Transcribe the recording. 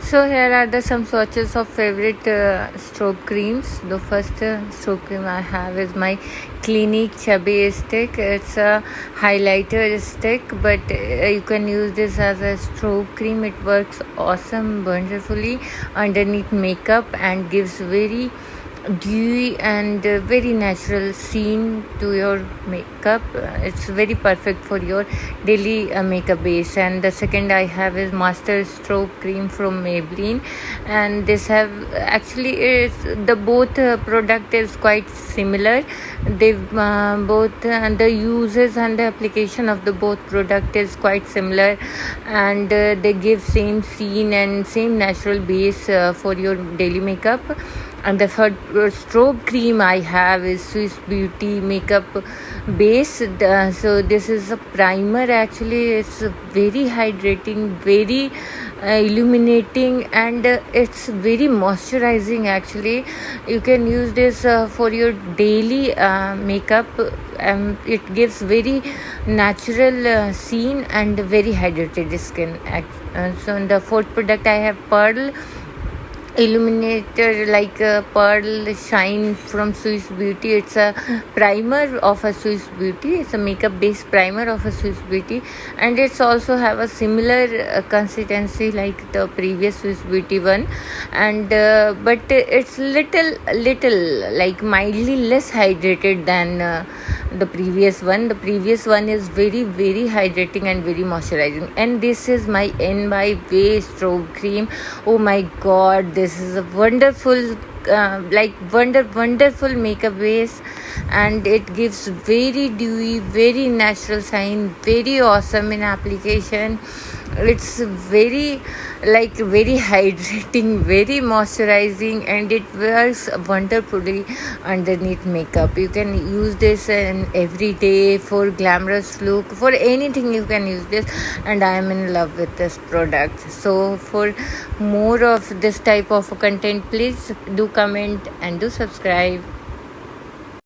So here are the some swatches of favorite strobe creams. The first strobe cream I have is my Clinique Chubby Stick. It's a highlighter stick, but you can use this as a strobe cream. It works awesome, wonderfully underneath makeup and gives very dewy and very natural sheen to your makeup. It's very perfect for your daily makeup base. And the second I have is Master Strobe Cream from Maybelline, and this have actually is the both product is quite similar. They both the uses and the application of the both product is quite similar, and they give same sheen and same natural base for your daily makeup. And the third strobe cream I have is Swiss Beauty makeup base. So this is a primer. Actually, it's very hydrating, very illuminating, and it's very moisturizing. Actually, you can use this for your daily makeup. It gives very natural sheen and very hydrated skin. So in the fourth product I have Pearl Illuminator, like a pearl shine from Swiss Beauty. It's a primer of a Swiss Beauty. It's a makeup based primer of a Swiss Beauty, and it's also have a similar consistency like the previous Swiss Beauty one, and but it's little like mildly less hydrated than the previous one. The previous one is very hydrating and very moisturizing. And this is my N by Way strobe cream. Oh my god, this is a wonderful wonderful makeup base, and it gives very dewy, very natural shine, very awesome in application. It's very hydrating, very moisturizing, and it works wonderfully underneath makeup. You can use this in every day for glamorous look, for anything you can use this, and I am in love with this product. So for more of this type of content, please do comment and do subscribe.